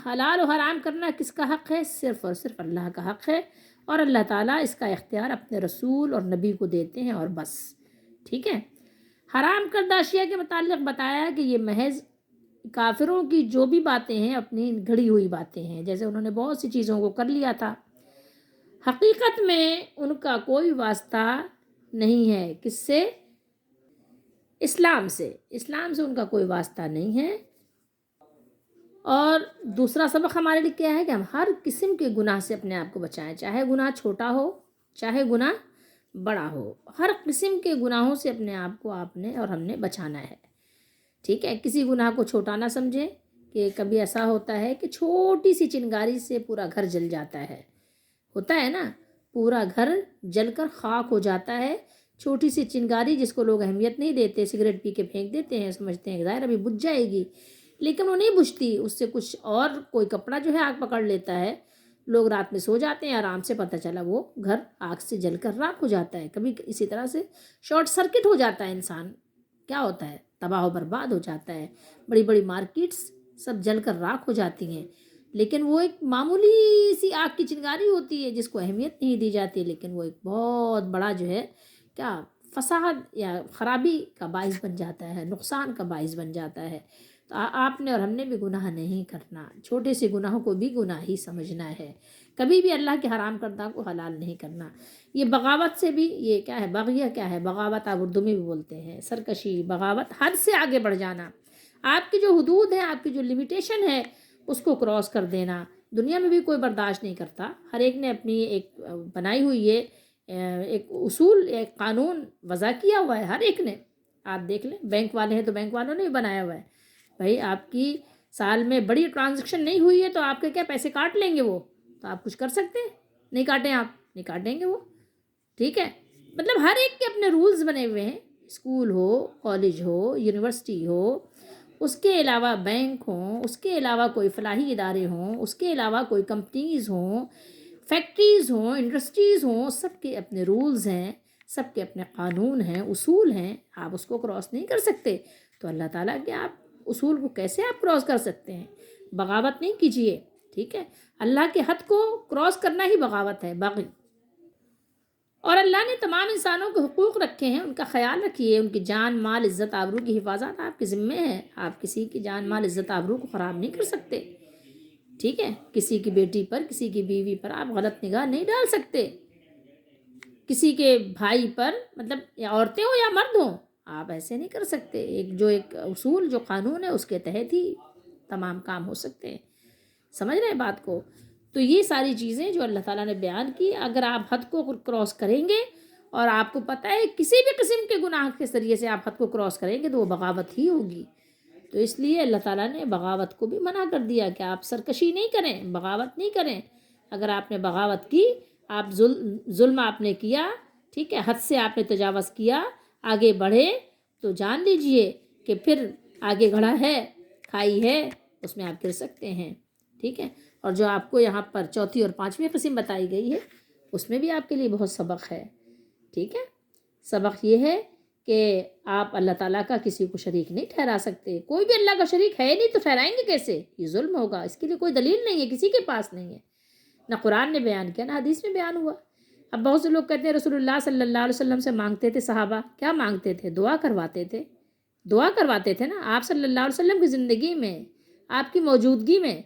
A: حلال و حرام کرنا کس کا حق ہے؟ صرف اور صرف اللہ کا حق ہے، اور اللہ تعالیٰ اس کا اختیار اپنے رسول اور نبی کو دیتے ہیں، اور بس، ٹھیک ہے۔ حرام کردہ اشیاء کے متعلق بتایا کہ یہ محض کافروں کی جو بھی باتیں ہیں اپنی گھڑی ہوئی باتیں ہیں، جیسے انہوں نے بہت سی چیزوں کو کر لیا تھا، حقیقت میں ان کا کوئی واسطہ نہیں ہے کس سے؟ اسلام سے ان کا کوئی واسطہ نہیں ہے۔ اور دوسرا سبق ہمارے لیے کیا ہے کہ ہم ہر قسم کے گناہ سے اپنے آپ کو بچائیں، چاہے گناہ چھوٹا ہو چاہے گناہ بڑا ہو، ہر قسم کے گناہوں سے اپنے آپ کو آپ نے اور ہم نے بچانا ہے، ٹھیک ہے؟ کسی گناہ کو چھوٹا نہ سمجھیں، کہ کبھی ایسا ہوتا ہے کہ چھوٹی سی چنگاری سے پورا گھر جل جاتا ہے، ہوتا ہے نا، پورا گھر جل کر خاک ہو جاتا ہے، چھوٹی سی چنگاری جس کو لوگ اہمیت نہیں دیتے، سگریٹ پی کے پھینک دیتے ہیں، سمجھتے ہیں کہ ظاہر ابھی بجھ جائے گی، لیکن وہ نہیں بجھتی، اس سے کچھ اور کوئی کپڑا جو ہے آگ پکڑ لیتا ہے، لوگ رات میں سو جاتے ہیں آرام سے، پتہ چلا وہ گھر آگ سے جل کر راکھ ہو جاتا ہے۔ کبھی اسی طرح سے شارٹ سرکٹ ہو جاتا ہے انسان، کیا ہوتا ہے؟ تباہ و برباد ہو جاتا ہے، بڑی بڑی مارکیٹس سب جل کر راکھ ہو جاتی ہیں، لیکن وہ ایک معمولی سی آگ کی چنگاری ہوتی ہے جس کو اہمیت نہیں دی جاتی، لیکن وہ ایک بہت بڑا جو ہے کیا فساد یا خرابی کا باعث بن جاتا ہے، نقصان کا باعث بن جاتا ہے۔ تو آپ نے اور ہم نے بھی گناہ نہیں کرنا، چھوٹے سے گناہوں کو بھی گناہ ہی سمجھنا ہے، کبھی بھی اللہ کے حرام کردہ کو حلال نہیں کرنا۔ یہ بغاوت سے بھی، یہ کیا ہے بغیہ، کیا ہے بغاوت، آپ اردو میں بھی بولتے ہیں، سرکشی، بغاوت، حد سے آگے بڑھ جانا، آپ کی جو حدود ہے، آپ کی جو لمیٹیشن ہے اس کو کراس کر دینا، دنیا میں بھی کوئی برداشت نہیں کرتا، ہر ایک نے اپنی ایک بنائی ہوئی ہے، ایک اصول، ایک قانون وضع کیا ہوا ہے ہر ایک نے۔ آپ دیکھ لیں، بینک والے ہیں تو بینک والوں نے بھی بنایا ہوا ہے، بھائی آپ کی سال میں بڑی ٹرانزیکشن نہیں ہوئی ہے تو آپ کے کیا پیسے کاٹ لیں گے وہ، تو آپ کچھ کر سکتے ہیں؟ نہیں کاٹیں، آپ نہیں کاٹیں گے وہ، ٹھیک ہے؟ مطلب ہر ایک کے اپنے رولز بنے ہوئے ہیں، اسکول ہو، کالج ہو، یونیورسٹی ہو، اس کے علاوہ بینک ہوں، اس کے علاوہ کوئی فلاحی ادارے ہوں، اس کے علاوہ کوئی کمپنیز ہوں، فیکٹریز ہوں، انڈسٹریز ہوں، سب کے اپنے رولز ہیں، سب کے اپنے قانون ہیں، اصول ہیں، آپ اس کو کراس نہیں کر سکتے، تو اللہ تعالیٰ کے آپ اصول کو کیسے آپ کراس کر سکتے ہیں؟ بغاوت نہیں کیجیے، ٹھیک ہے؟ اللہ کے حد کو کراس کرنا ہی بغاوت ہے، باقی اور اللہ نے تمام انسانوں کے حقوق رکھے ہیں، ان کا خیال رکھیے، ان کی جان مال عزت آبرو کی حفاظت آپ کے ذمے ہے، آپ کسی کی جان مال عزت آبرو کو خراب نہیں کر سکتے، ٹھیک ہے؟ کسی کی بیٹی پر، کسی کی بیوی پر آپ غلط نگاہ نہیں ڈال سکتے، کسی کے بھائی پر، مطلب یا عورتیں ہوں یا مرد ہوں، آپ ایسے نہیں کر سکتے، ایک اصول جو قانون ہے اس کے تحت ہی تمام کام ہو سکتے ہیں، سمجھ رہے ہیں بات کو؟ تو یہ ساری چیزیں جو اللہ تعالیٰ نے بیان کی، اگر آپ حد کو کراس کریں گے اور آپ کو پتہ ہے کسی بھی قسم کے گناہ کے ذریعے سے آپ حد کو کراس کریں گے تو وہ بغاوت ہی ہوگی، تو اس لیے اللہ تعالیٰ نے بغاوت کو بھی منع کر دیا کہ آپ سرکشی نہیں کریں، بغاوت نہیں کریں، اگر آپ نے بغاوت کی، آپ ظلم آپ نے کیا، ٹھیک ہے، حد سے آپ نے تجاوز کیا، آگے بڑھے، تو جان لیجئے کہ پھر آگے گڑھا ہے، کھائی ہے، اس میں آپ گر سکتے ہیں، ٹھیک ہے؟ اور جو آپ کو یہاں پر چوتھی اور پانچویں قسم بتائی گئی ہے اس میں بھی آپ کے لیے بہت سبق ہے، ٹھیک ہے؟ سبق یہ ہے کہ آپ اللہ تعالیٰ کا کسی کو شریک نہیں ٹھہرا سکتے، کوئی بھی اللہ کا شریک ہے نہیں تو ٹھہرائیں گے کیسے؟ یہ ظلم ہوگا، اس کے لیے کوئی دلیل نہیں ہے، کسی کے پاس نہیں ہے، نہ قرآن نے بیان کیا نہ حدیث میں بیان ہوا۔ اب بہت سے لوگ کہتے ہیں رسول اللہ صلی اللہ علیہ وسلم سے مانگتے تھے، صحابہ کیا مانگتے تھے؟ دعا کرواتے تھے، دعا کرواتے تھے نا آپ صلی اللہ علیہ وسلم کی زندگی میں، آپ کی موجودگی میں،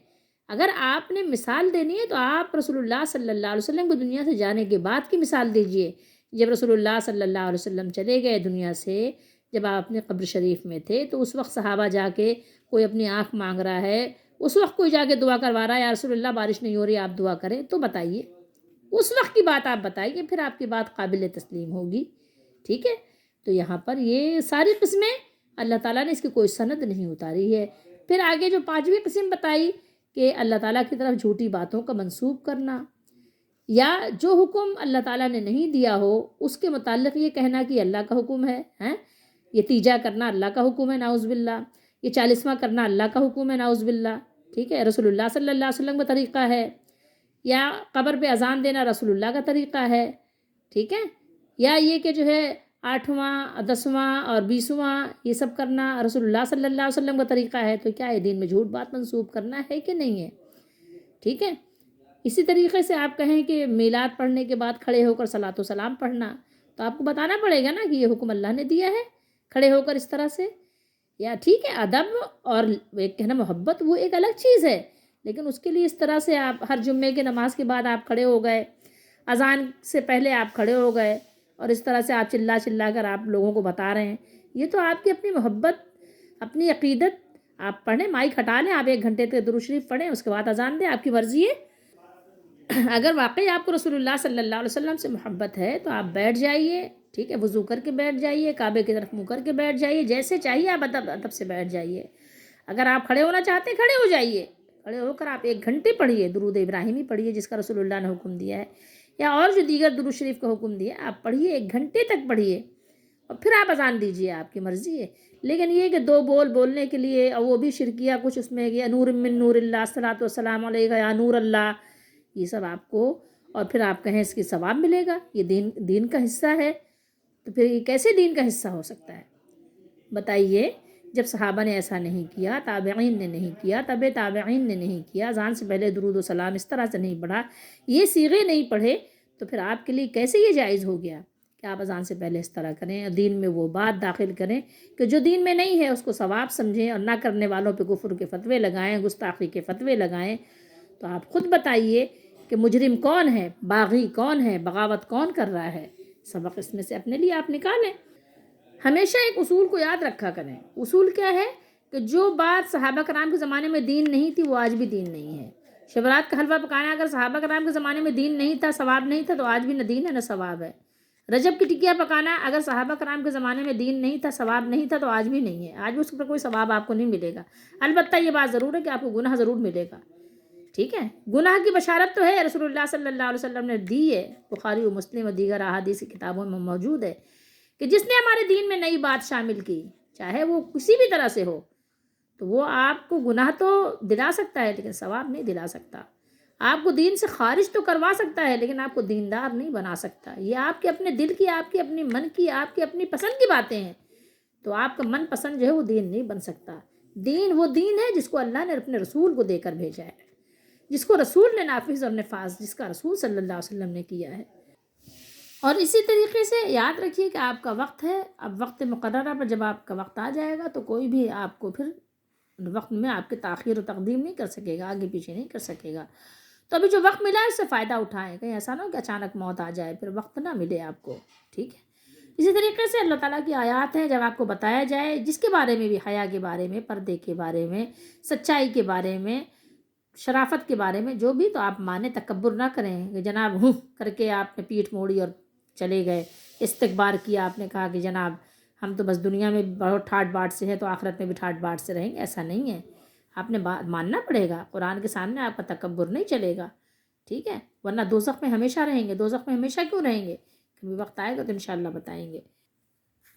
A: اگر آپ نے مثال دینی ہے تو آپ رسول اللہ صلی اللہ علیہ وسلم کو دنیا سے جانے کے بعد کی مثال دیجئے، جب رسول اللہ صلی اللہ علیہ وسلم چلے گئے دنیا سے، جب آپ اپنے قبر شریف میں تھے تو اس وقت صحابہ جا کے کوئی اپنی آنکھ مانگ رہا ہے، اس وقت کوئی جا کے دعا کروا رہا ہے، یا رسول اللہ بارش نہیں ہو رہی آپ دعا کریں، تو بتائیے، اس وقت کی بات آپ بتائیے، پھر آپ کی بات قابل تسلیم ہوگی، ٹھیک ہے؟ تو یہاں پر یہ ساری قسمیں اللہ تعالیٰ نے اس کی کوئی سند نہیں اتاری ہے۔ پھر آگے جو پانچویں قسم بتائی کہ اللہ تعالیٰ کی طرف جھوٹی باتوں کا منسوب کرنا، یا جو حکم اللہ تعالیٰ نے نہیں دیا ہو اس کے متعلق یہ کہنا کہ اللہ کا حکم ہے، یہ تیجا کرنا اللہ کا حکم ہے، نعوذ باللہ، یہ چالیسواں کرنا اللہ کا حکم ہے، نعوذ باللہ، ٹھیک ہے، رسول اللہ صلی اللہ علیہ وسلم کا طریقہ ہے، یا قبر پہ اذان دینا رسول اللہ کا طریقہ ہے، ٹھیک ہے، یا یہ کہ جو ہے 8واں 10واں اور 20واں یہ سب کرنا رسول اللہ صلی اللہ علیہ وسلم کا طریقہ ہے، تو کیا ہے دین میں جھوٹ بات منسوب کرنا ہے کہ نہیں ہے، ٹھیک ہے؟ اسی طریقے سے آپ کہیں کہ میلاد پڑھنے کے بعد کھڑے ہو کر صلاۃ و سلام پڑھنا، تو آپ کو بتانا پڑے گا نا کہ یہ حکم اللہ نے دیا ہے کھڑے ہو کر اس طرح سے، یا ٹھیک ہے ادب اور ایک کہنا محبت وہ ایک الگ چیز ہے، لیکن اس کے لیے اس طرح سے آپ ہر جمعے کے نماز کے بعد آپ کھڑے ہو گئے، اذان سے پہلے آپ کھڑے ہو گئے اور اس طرح سے آپ چلا چلا کر آپ لوگوں کو بتا رہے ہیں، یہ تو آپ کی اپنی محبت، اپنی عقیدت. آپ پڑھیں، مائک ہٹا لیں، آپ 1 گھنٹے تک درود شریف پڑھیں، اس کے بعد اذان دیں، آپ کی مرضی ہے. اگر واقعی آپ کو رسول اللہ صلی اللہ علیہ وسلم سے محبت ہے تو آپ بیٹھ جائیے، ٹھیک ہے، وضو کر کے بیٹھ جائیے، کعبے کی طرف منہ کر کے بیٹھ جائیے، جیسے چاہیے آپ ادب سے بیٹھ جائیے. اگر آپ کھڑے ہونا چاہتے ہیں کھڑے ہو جائیے، کھڑے ہو کر آپ 1 گھنٹے پڑھیے، درود ابراہیمی پڑھیے جس کا رسول اللہ نے حکم دیا ہے، یا اور جو دیگر درود شریف کا حکم دیا ہے آپ پڑھیے، 1 گھنٹے تک پڑھیے اور پھر آپ اذان دیجیے، آپ کی مرضی ہے. لیکن یہ کہ 2 بول بولنے کے لیے اور وہ بھی شرکیہ کچھ اس میں یا نور من نور اللہ الصلاۃ والسلام علیک یا نور اللہ، یہ سب آپ کو، اور پھر آپ کہیں اس کی ثواب ملے گا، یہ دین کا حصہ ہے، تو پھر یہ کیسے دین کا حصہ ہو سکتا ہے بتائیے؟ جب صحابہ نے ایسا نہیں کیا، تابعین نے نہیں کیا، تابعین نے نہیں کیا، اذان سے پہلے درود و سلام اس طرح سے نہیں پڑھا، یہ صیغے نہیں پڑھے، تو پھر آپ کے لیے کیسے یہ جائز ہو گیا کہ آپ اذان سے پہلے اس طرح کریں اور دین میں وہ بات داخل کریں کہ جو دین میں نہیں ہے اس کو ثواب سمجھیں اور نہ کرنے والوں پہ کفر کے فتوے لگائیں، گستاخی کے فتوے لگائیں. تو آپ خود بتائیے کہ مجرم کون ہے، باغی کون ہے، بغاوت کون کر رہا ہے؟ سبق اس میں سے اپنے لیے آپ نکالیں. ہمیشہ ایک اصول کو یاد رکھا کریں. اصول کیا ہے کہ جو بات صحابہ کرام کے زمانے میں دین نہیں تھی وہ آج بھی دین نہیں ہے. شبرات کا حلوہ پکانا اگر صحابہ کرام کے زمانے میں دین نہیں تھا، ثواب نہیں تھا، تو آج بھی نہ دین ہے نہ ثواب ہے. رجب کی ٹکیا پکانا اگر صحابہ کرام کے زمانے میں دین نہیں تھا، ثواب نہیں تھا، تو آج بھی نہیں ہے، آج بھی اس پر کوئی ثواب آپ کو نہیں ملے گا. البتہ یہ بات ضرور ہے کہ آپ کو گناہ ضرور ملے گا. ٹھیک ہے، گناہ کی بشارت تو ہے، رسول اللہ صلی اللہ علیہ وسلم نے دی ہے، بخاری و مسلم و دیگر احادیث کی کتابوں میں موجود ہے کہ جس نے ہمارے دین میں نئی بات شامل کی، چاہے وہ کسی بھی طرح سے ہو، تو وہ آپ کو گناہ تو دلا سکتا ہے لیکن ثواب نہیں دلا سکتا. آپ کو دین سے خارج تو کروا سکتا ہے لیکن آپ کو دیندار نہیں بنا سکتا. یہ آپ کے اپنے دل کی، آپ کے اپنی من کی، آپ کی اپنی پسند کی باتیں ہیں. تو آپ کا من پسند جو ہے وہ دین نہیں بن سکتا. دین وہ دین ہے جس کو اللہ نے اپنے رسول کو دے کر بھیجا ہے، جس کو رسول نے نافذ اور نفاذ، جس کا رسول صلی اللہ علیہ وسلم نے کیا ہے. اور اسی طریقے سے یاد رکھیے کہ آپ کا وقت ہے، اب وقت مقررہ پر جب آپ کا وقت آ جائے گا تو کوئی بھی آپ کو پھر وقت میں آپ کی تاخیر و تقدیم نہیں کر سکے گا، آگے پیچھے نہیں کر سکے گا. تو ابھی جو وقت ملا ہے اس سے فائدہ اٹھائیں، کہیں ایسا نہ ہو کہ اچانک موت آ جائے پھر وقت نہ ملے آپ کو. ٹھیک ہے، اسی طریقے سے اللہ تعالیٰ کی آیات ہیں، جب آپ کو بتایا جائے جس کے بارے میں بھی، حیا کے بارے میں، پردے کے بارے میں، سچائی کے بارے میں، شرافت کے بارے میں، جو بھی، تو آپ مانیں، تکبر نہ کریں کہ جناب ہوں کر کے آپ نے پیٹھ موڑی اور چلے گئے، استکبار کیا، آپ نے کہا کہ جناب ہم تو بس دنیا میں بہت ٹھاٹ باٹ سے ہیں تو آخرت میں بھی ٹھاٹ باٹ سے رہیں گے. ایسا نہیں ہے، آپ نے بات ماننا پڑے گا. قرآن کے سامنے آپ کا تکبر نہیں چلے گا، ٹھیک ہے، ورنہ دوزخ میں ہمیشہ رہیں گے. دوزخ میں ہمیشہ کیوں رہیں گے؟ کبھی وقت آئے گا تو انشاءاللہ بتائیں گے.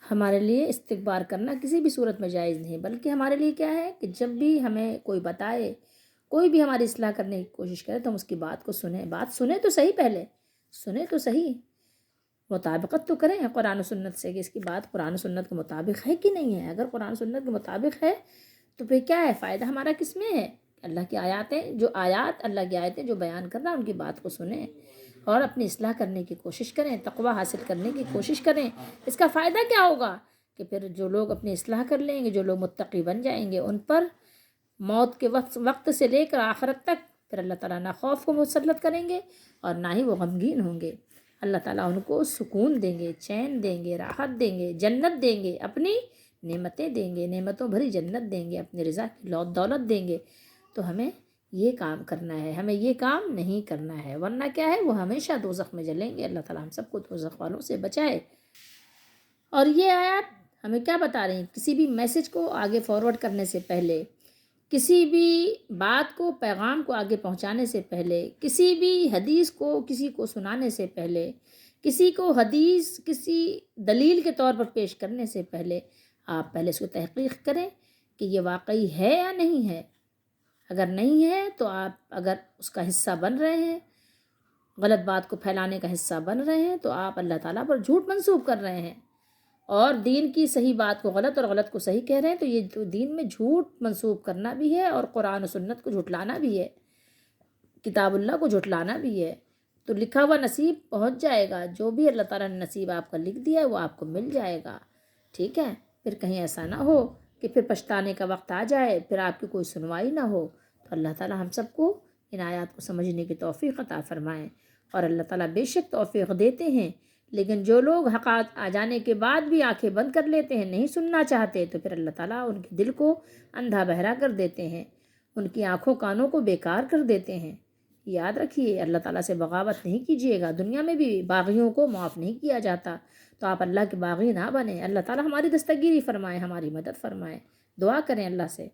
A: ہمارے لیے استکبار کرنا کسی بھی صورت میں جائز نہیں، بلکہ ہمارے لیے کیا ہے کہ جب بھی ہمیں کوئی بتائے، کوئی بھی ہماری اصلاح کرنے کی کوشش کرے تو ہم اس کی بات کو سنیں. بات سنیں تو صحیح، پہلے سنیں تو صحیح، مطابقت تو کریں قرآن و سنت سے کہ اس کی بات قرآن و سنت کے مطابق ہے کہ نہیں ہے. اگر قرآن و سنت کے مطابق ہے تو پھر کیا ہے، فائدہ ہمارا کس میں ہے؟ اللہ کی آیاتیں، جو آیات اللہ کی آیتیں جو بیان کر رہا ہے ان کی بات کو سنیں اور اپنی اصلاح کرنے کی کوشش کریں، تقوی حاصل کرنے کی کوشش کریں. اس کا فائدہ کیا ہوگا کہ پھر جو لوگ اپنی اصلاح کر لیں گے، جو لوگ متقی بن جائیں گے، ان پر موت کے وقت سے لے کر آخرت تک پھر اللہ تعالیٰ نہ خوف کو مسلط کریں گے اور نہ ہی وہ غمگین ہوں گے. اللہ تعالیٰ ان کو سکون دیں گے، چین دیں گے، راحت دیں گے، جنت دیں گے، اپنی نعمتیں دیں گے، نعمتوں بھری جنت دیں گے، اپنی رضا کی دولت دیں گے. تو ہمیں یہ کام کرنا ہے، ہمیں یہ کام نہیں کرنا ہے، ورنہ کیا ہے، وہ ہمیشہ دوزخ میں جلیں گے. اللہ تعالیٰ ہم سب کو دوزخ والوں سے بچائے. اور یہ آیات ہمیں کیا بتا رہی ہیں؟ کسی بھی میسج کو آگے فارورڈ کرنے سے پہلے، کسی بھی بات کو، پیغام کو آگے پہنچانے سے پہلے، کسی بھی حدیث کو کسی کو سنانے سے پہلے، کسی کو حدیث کسی دلیل کے طور پر پیش کرنے سے پہلے آپ پہلے اس کو تحقیق کریں کہ یہ واقعی ہے یا نہیں ہے. اگر نہیں ہے تو آپ اگر اس کا حصہ بن رہے ہیں، غلط بات کو پھیلانے کا حصہ بن رہے ہیں، تو آپ اللہ تعالیٰ پر جھوٹ منسوب کر رہے ہیں اور دین کی صحیح بات کو غلط اور غلط کو صحیح کہہ رہے ہیں. تو یہ تو دین میں جھوٹ منسوب کرنا بھی ہے اور قرآن و سنت کو جھٹلانا بھی ہے، کتاب اللہ کو جھٹلانا بھی ہے. تو لکھا ہوا نصیب پہنچ جائے گا، جو بھی اللہ تعالیٰ نے نصیب آپ کا لکھ دیا ہے وہ آپ کو مل جائے گا. ٹھیک ہے، پھر کہیں ایسا نہ ہو کہ پھر پچھتانے کا وقت آ جائے، پھر آپ کی کوئی سنوائی نہ ہو۔ تو اللہ تعالیٰ ہم سب کو ان آیات کو سمجھنے کی توفیق عطا فرمائیں۔ اور اللہ تعالیٰ بے شک توفیق دیتے ہیں، لیکن جو لوگ حقات آ جانے کے بعد بھی آنکھیں بند کر لیتے ہیں، نہیں سننا چاہتے، تو پھر اللہ تعالیٰ ان کے دل کو اندھا بہرا کر دیتے ہیں، ان کی آنکھوں کانوں کو بیکار کر دیتے ہیں۔ یاد رکھیے، اللہ تعالیٰ سے بغاوت نہیں کیجیے گا، دنیا میں بھی باغیوں کو معاف نہیں کیا جاتا، تو آپ اللہ کے باغی نہ بنیں۔ اللہ تعالیٰ ہماری دستگیری فرمائے، ہماری مدد فرمائے۔ دعا کریں اللہ سے۔